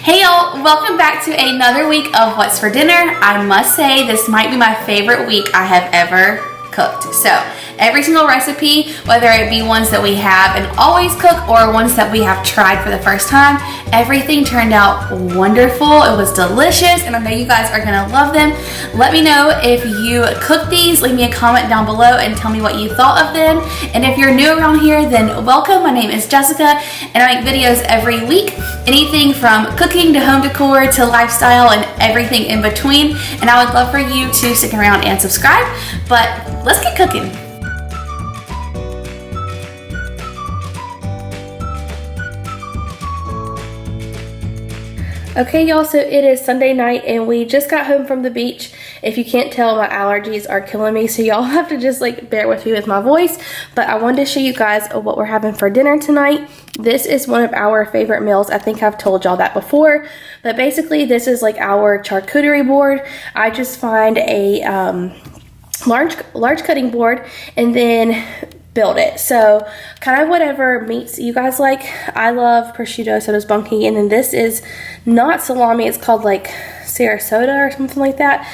Hey y'all, welcome back to another week of What's for Dinner. I must say this might be my favorite week I have ever cooked. So every single recipe, whether it be ones that we have and always cook or ones that we have tried for the first time, everything turned out wonderful. It was delicious and I know you guys are gonna love them. Let me know if you cook these. Leave me a comment down below and tell me what you thought of them. And if you're new around here, then welcome. My name is Jessica and I make videos every week. Anything from cooking to home decor to lifestyle and everything in between. And I would love for you to stick around and subscribe. But let's get cooking. Okay y'all, so it is Sunday night and we just got home from the beach. If you can't tell, my allergies are killing me, so y'all have to just like bear with me with my voice. But I wanted to show you guys what we're having for dinner tonight. This is one of our favorite meals. I think I've told y'all that before, but basically this is like our charcuterie board. I just find a large cutting board and then build it. So kind of whatever meats you guys like. I love prosciutto, so does Bunky, and then this is not salami, it's called like Sarasota or something like that.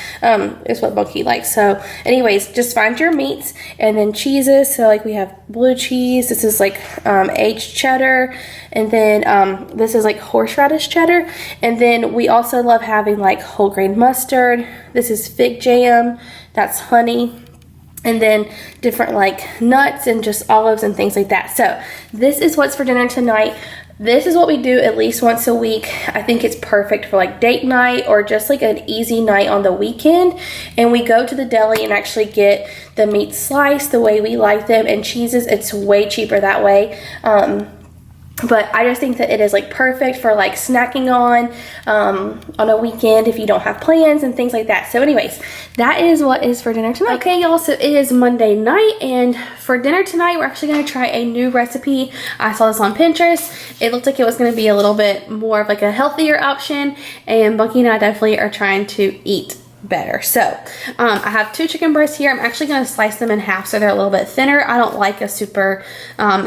Is what Bunky likes. So anyways, just find your meats and then cheeses. So like we have blue cheese, this is like aged cheddar, and then this is like horseradish cheddar, and then we also love having like whole grain mustard. This is fig jam, that's honey, and then different like nuts and just olives and things like that. So this is what's for dinner tonight. This is what we do at least once a week. I think it's perfect for like date night or just like an easy night on the weekend. And we go to the deli and actually get the meat sliced the way we like them, and cheeses, it's way cheaper that way. But I just think that it is like perfect for like snacking on a weekend if you don't have plans and things like that. So anyways, that is what is for dinner tonight. Okay y'all, so it is Monday night, and for dinner tonight we're actually going to try a new recipe. I saw this on Pinterest. It looked like it was going to be a little bit more of like a healthier option, and Bunky and I definitely are trying to eat better. So I have 2 chicken breasts here. I'm actually going to slice them in half so they're a little bit thinner. I don't like a super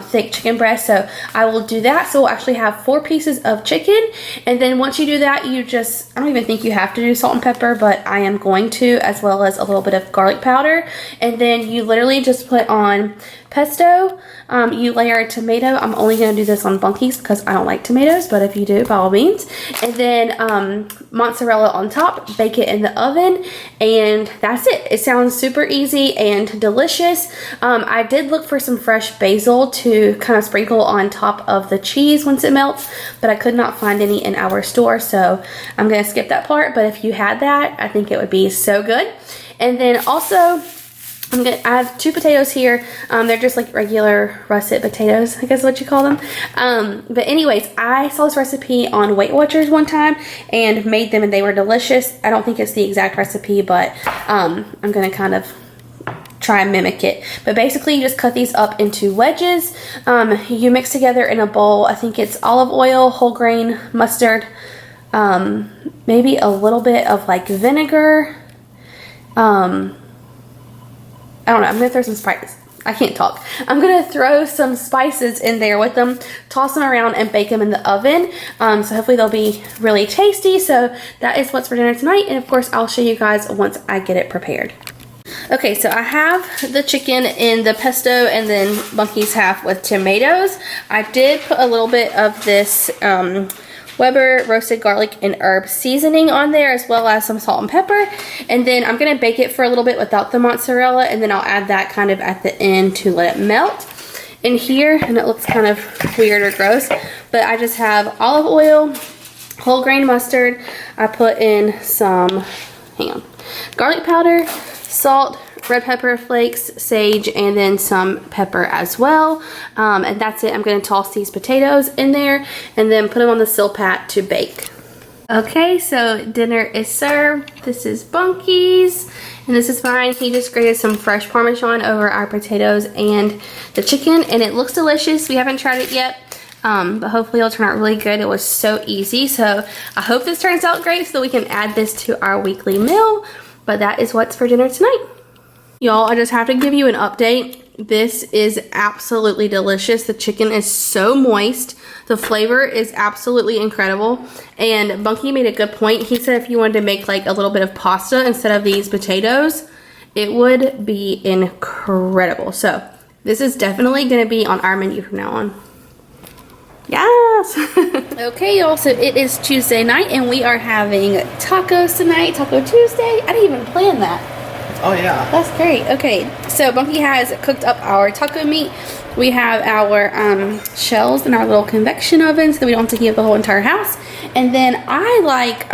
thick chicken breast, so I will do that. So we'll actually have 4 pieces of chicken, and then once you do that, you just, I don't even think you have to do salt and pepper, but I am going to, as well as a little bit of garlic powder, and then you literally just put on pesto. You layer a tomato. I'm only going to do this on Bunky's because I don't like tomatoes, but if you do, by all means. And then mozzarella on top, bake it in the oven, and that's it. It sounds super easy and delicious. I did look for some fresh basil to kind of sprinkle on top of the cheese once it melts, but I could not find any in our store, so I'm going to skip that part. But if you had that, I think it would be so good. And then also, I have 2 potatoes here. They're just like regular russet potatoes, I guess is what you call them. But anyways, I saw this recipe on Weight Watchers one time and made them, and they were delicious. I don't think it's the exact recipe, but I'm going to kind of try and mimic it. But basically you just cut these up into wedges. You mix together in a bowl. I think it's olive oil, whole grain mustard, maybe a little bit of like vinegar, I don't know, I'm going to throw some spices. I can't talk. I'm going to throw some spices in there with them, toss them around, and bake them in the oven. So hopefully they'll be really tasty. So that is what's for dinner tonight. And of course, I'll show you guys once I get it prepared. Okay, so I have the chicken in the pesto and then Bunky's half with tomatoes. I did put a little bit of this Weber roasted garlic and herb seasoning on there, as well as some salt and pepper. And then I'm going to bake it for a little bit without the mozzarella, and then I'll add that kind of at the end to let it melt. In here, and it looks kind of weird or gross, but I just have olive oil, whole grain mustard. I put in some, garlic powder, salt, red pepper flakes, sage, and then some pepper as well. And that's it. I'm going to toss these potatoes in there and then put them on the silpat to bake. Okay, so dinner is served. This is Bunky's, and this is mine. He just grated some fresh Parmesan over our potatoes and the chicken, and it looks delicious. We haven't tried it yet, but hopefully it'll turn out really good. It was so easy, so I hope this turns out great so we can add this to our weekly meal. But that is what's for dinner tonight. Y'all, I just have to give you an update. This is absolutely delicious. The chicken is so moist. The flavor is absolutely incredible. And Bunky made a good point. He said if you wanted to make like a little bit of pasta instead of these potatoes, it would be incredible. So this is definitely going to be on our menu from now on. Yes. Okay, y'all, so it is Tuesday night and we are having tacos tonight. Taco Tuesday. I didn't even plan that. Oh yeah. That's great. Okay, so Bunky has cooked up our taco meat. We have our shells in our little convection oven so that we don't have to heat up the whole entire house. And then I like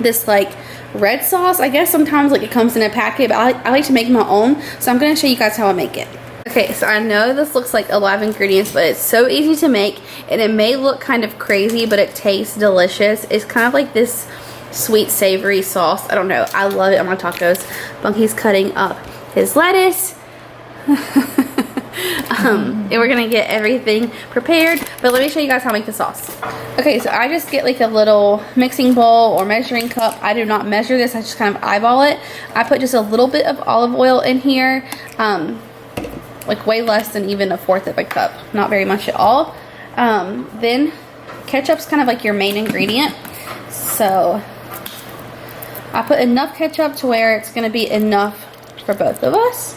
this like red sauce. I guess sometimes like it comes in a packet, but I like to make my own. So I'm going to show you guys how I make it. Okay, so I know this looks like a lot of ingredients, but it's so easy to make, and it may look kind of crazy, but it tastes delicious. It's kind of like this sweet savory sauce. I don't know. I love it on my tacos. Bunky's cutting up his lettuce. And we're gonna get everything prepared, but let me show you guys how to make the sauce. Okay, so I just get like a little mixing bowl or measuring cup. I do not measure this. I just kind of eyeball it. I put just a little bit of olive oil in here. Like way less than even a fourth of a cup. Not very much at all. Then ketchup's kind of like your main ingredient. So I put enough ketchup to where it's going to be enough for both of us.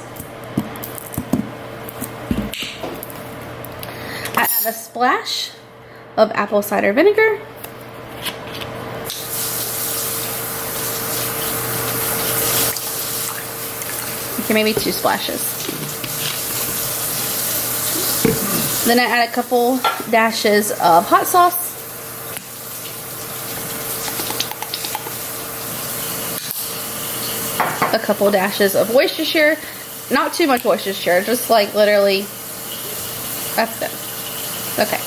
I add a splash of apple cider vinegar. Okay, maybe 2 splashes. Then I add a couple dashes of hot sauce. A couple dashes of Worcestershire. Not too much Worcestershire, just like literally, that's it. Okay.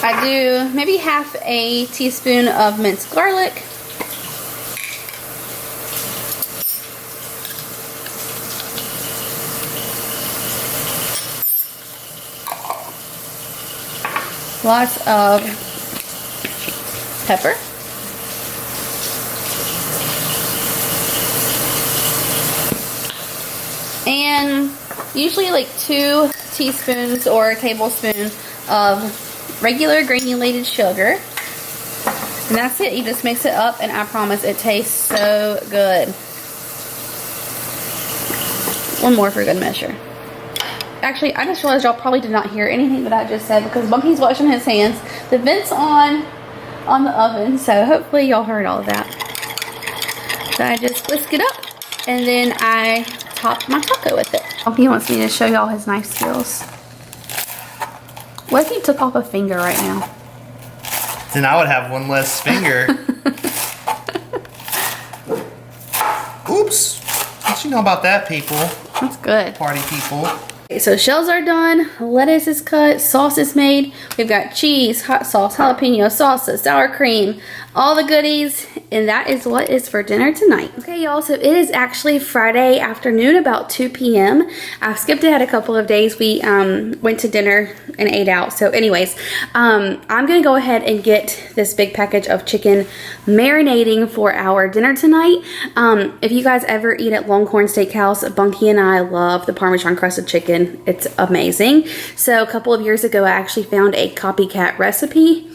I do maybe half a teaspoon of minced garlic. Lots of pepper. And usually like 2 teaspoons or a tablespoon of regular granulated sugar. And that's it. You just mix it up and I promise it tastes so good. One more for good measure. Actually, I just realized y'all probably did not hear anything that I just said because Bunky's washing his hands. The vent's on the oven, so hopefully y'all heard all of that. So I just whisk it up, and then I top my taco with it. Bunky wants me to show y'all his knife skills. What if he took off a finger right now? Then I would have one less finger. Oops. What you know about that, people? That's good. Party people. Okay, so shells are done, lettuce is cut, sauce is made. We've got cheese, hot sauce, jalapeno, salsa, sour cream, all the goodies, and that is what is for dinner tonight. Okay, y'all, so it is actually Friday afternoon, about 2 p.m. I've skipped ahead a couple of days. We went to dinner and ate out. So anyways, I'm gonna go ahead and get this big package of chicken marinating for our dinner tonight. If you guys ever eat at Longhorn Steakhouse, Bunky and I love the Parmesan crusted chicken. It's amazing. So a couple of years ago, I actually found a copycat recipe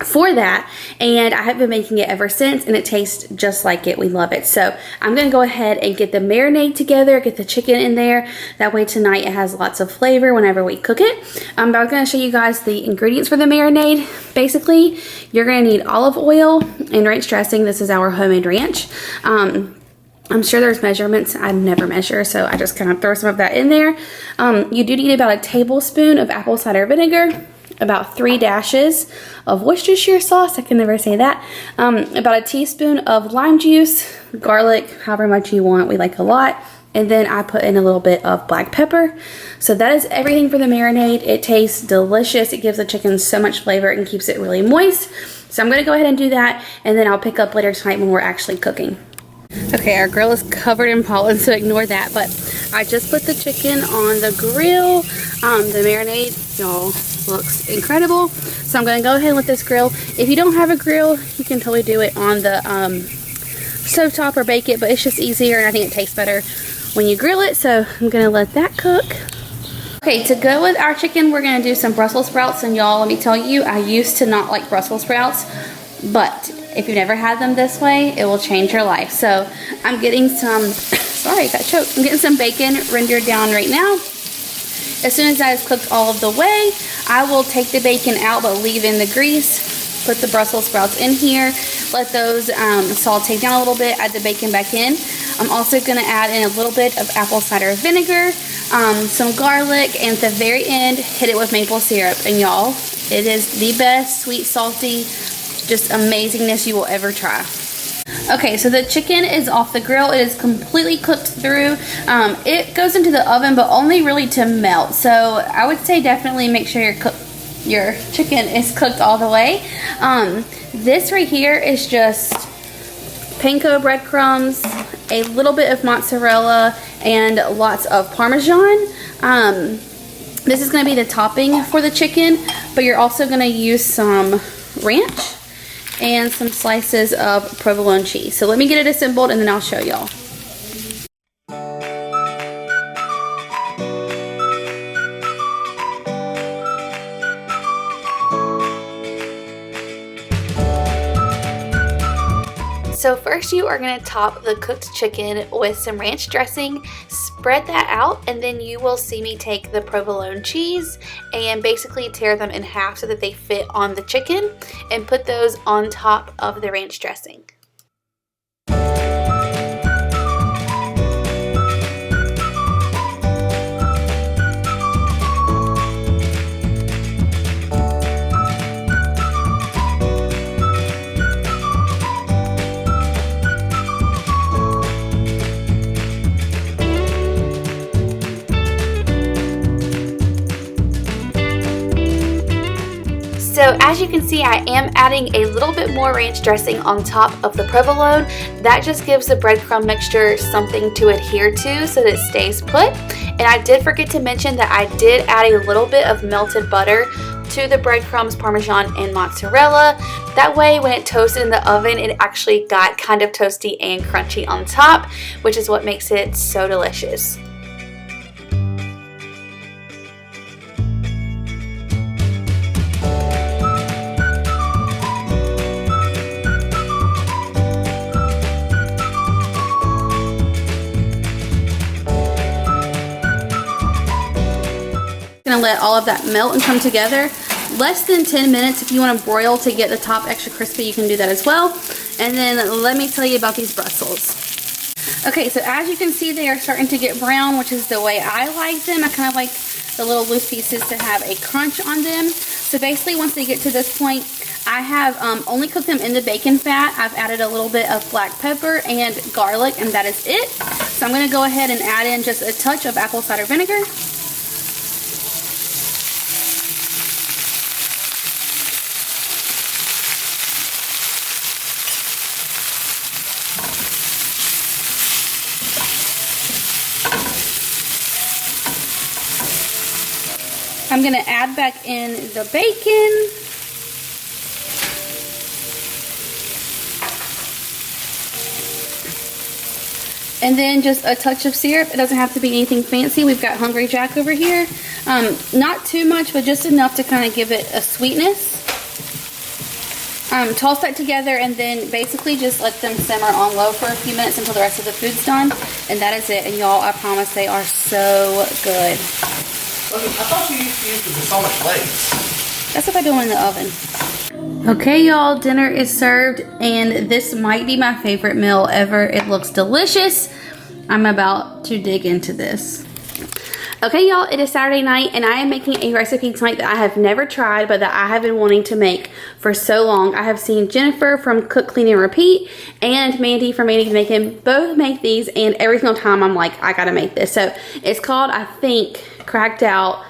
for that, and I have been making it ever since, and it tastes just like it. We love it. So I'm gonna go ahead and get the marinade together, get the chicken in there. That way tonight it has lots of flavor whenever we cook it. But I'm gonna show you guys the ingredients for the marinade. Basically, you're gonna need olive oil and ranch dressing. This is our homemade ranch. I'm sure there's measurements. I never measure, so I just kind of throw some of that in there. You do need about a tablespoon of apple cider vinegar, about 3 dashes of Worcestershire sauce, I can never say that, about a teaspoon of lime juice, garlic, however much you want, we like a lot, and then I put in a little bit of black pepper. So that is everything for the marinade. It tastes delicious. It gives the chicken so much flavor and keeps it really moist. So I'm gonna go ahead and do that, and then I'll pick up later tonight when we're actually cooking. Okay, our grill is covered in pollen, so ignore that, but I just put the chicken on the grill. The marinade, y'all, looks incredible. So I'm gonna go ahead and let this grill. If you don't have a grill, you can totally do it on the stovetop or bake it, but it's just easier and I think it tastes better when you grill it. So I'm gonna let that cook. Okay, to go with our chicken, we're gonna do some Brussels sprouts. And y'all, let me tell you, I used to not like Brussels sprouts, but if you've never had them this way, it will change your life. So I'm getting some, sorry, I got choked. I'm getting some bacon rendered down right now. As soon as that is cooked all of the way, I will take the bacon out but leave in the grease, put the Brussels sprouts in here, let those saute down a little bit, add the bacon back in. I'm also going to add in a little bit of apple cider vinegar, some garlic, and at the very end, hit it with maple syrup. And y'all, it is the best sweet, salty, just amazingness you will ever try. Okay, so the chicken is off the grill. It is completely cooked through. It goes into the oven, but only really to melt. So I would say definitely make sure your chicken is cooked all the way. This right here is just panko breadcrumbs, a little bit of mozzarella, and lots of Parmesan. This is going to be the topping for the chicken, but you're also going to use some ranch and some slices of provolone cheese. So let me get it assembled and then I'll show y'all. So first you are going to top the cooked chicken with some ranch dressing, spread that out, and then you will see me take the provolone cheese and basically tear them in half so that they fit on the chicken and put those on top of the ranch dressing. So as you can see, I am adding a little bit more ranch dressing on top of the provolone. That just gives the breadcrumb mixture something to adhere to so that it stays put. And I did forget to mention that I did add a little bit of melted butter to the breadcrumbs, Parmesan, and mozzarella. That way when it toasted in the oven, it actually got kind of toasty and crunchy on top, which is what makes it so delicious. Gonna let all of that melt and come together. Less than 10 minutes. If you want to broil to get the top extra crispy, you can do that as well. And then let me tell you about these Brussels. Okay, so as you can see, they are starting to get brown, which is the way I like them. I kind of like the little loose pieces to have a crunch on them. So basically, once they get to this point, I have only cooked them in the bacon fat. I've added a little bit of black pepper and garlic, and that is it. So I'm going to go ahead and add in just a touch of apple cider vinegar. I'm going to add back in the bacon. And then just a touch of syrup. It doesn't have to be anything fancy. We've got Hungry Jack over here. Not too much, but just enough to kind of give it a sweetness. Toss that together and then basically just let them simmer on low for a few minutes until the rest of the food's done. And that is it. And y'all, I promise they are so good. I thought you used to use them with so much lace. That's if I do them in the oven. Okay, y'all, dinner is served, and this might be my favorite meal ever. It looks delicious. I'm about to dig into this. Okay, y'all, it is Saturday night, and I am making a recipe tonight that I have never tried, but that I have been wanting to make for so long. I have seen Jennifer from Cook, Clean, and Repeat and Mandy from Mandy Can Bake both make these, and every single time I'm like, I gotta make this. So it's called, I think, Cracked Out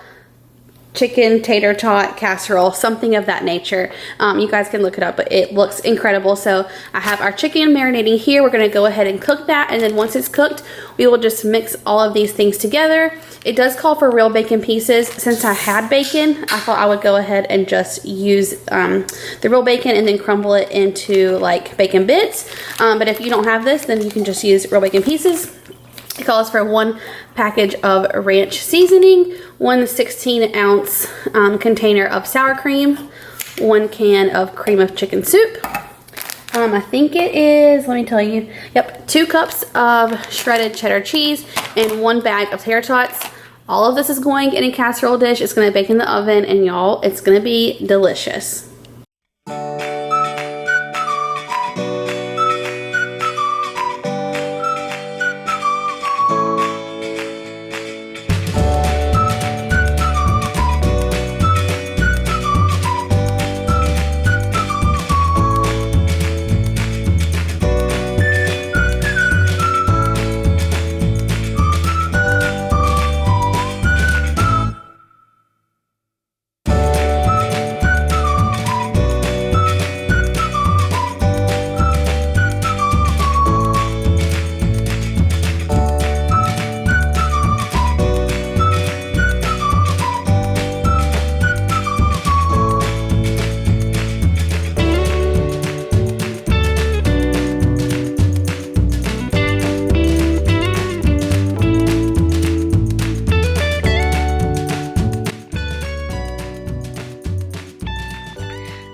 Chicken Tater Tot Casserole, something of that nature. You guys can look it up, but it looks incredible. So I have our chicken marinating here. We're going to go ahead and cook that, and then once it's cooked, we will just mix all of these things together It does call for real bacon pieces. Since I had bacon, I thought I would go ahead and just use the real bacon and then crumble it into like bacon bits. But if you don't have this, then you can just use real bacon pieces. It calls for 1 package of ranch seasoning, 1 16-ounce container of sour cream, 1 can of cream of chicken soup. I think it is, let me tell you, yep, 2 cups of shredded cheddar cheese and 1 bag of tater tots. All of this is going in a casserole dish. It's going to bake in the oven, and y'all, it's going to be delicious.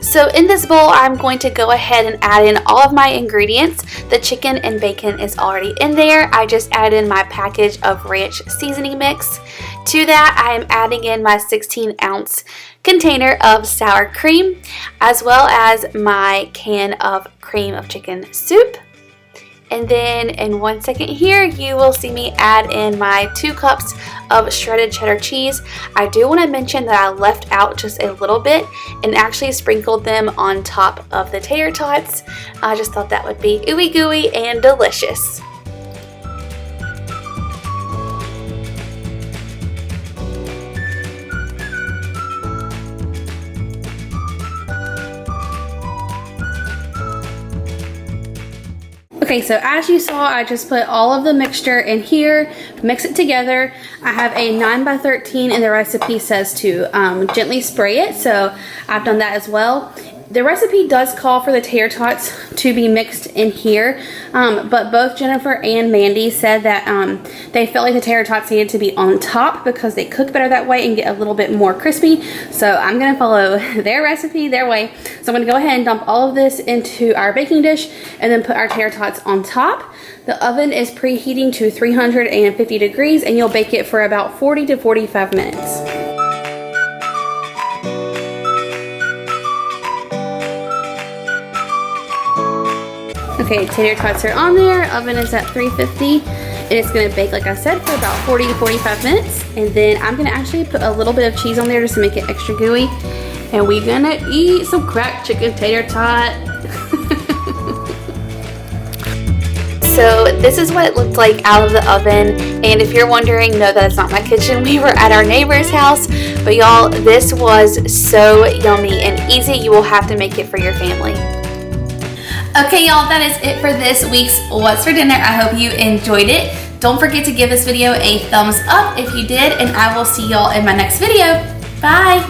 So in this bowl, I'm going to go ahead and add in all of my ingredients. The chicken and bacon is already in there. I just added in my package of ranch seasoning mix. To that, I am adding in my 16-ounce container of sour cream, as well as my can of cream of chicken soup. And then in 1 second here, you will see me add in my 2 cups of shredded cheddar cheese. I do want to mention that I left out just a little bit and actually sprinkled them on top of the tater tots. I just thought that would be ooey gooey and delicious. Okay, so as you saw, I just put all of the mixture in here, mix it together. I have a 9x13 and the recipe says to gently spray it, so I've done that as well. The recipe does call for the tater tots to be mixed in here, but both Jennifer and Mandy said that they felt like the tater tots needed to be on top because they cook better that way and get a little bit more crispy. So I'm going to follow their recipe, their way. So I'm going to go ahead and dump all of this into our baking dish and then put our tater tots on top. The oven is preheating to 350 degrees and you'll bake it for about 40 to 45 minutes. Okay, tater tots are on there. Oven is at 350 and it's going to bake, like I said, for about 40 to 45 minutes. And then I'm going to actually put a little bit of cheese on there just to make it extra gooey. And we're going to eat some cracked chicken tater tot. So this is what it looked like out of the oven. And if you're wondering, no, that's not my kitchen. We were at our neighbor's house. But y'all, this was so yummy and easy. You will have to make it for your family. Okay, y'all, that is it for this week's What's for Dinner. I hope you enjoyed it. Don't forget to give this video a thumbs up if you did, and I will see y'all in my next video. Bye!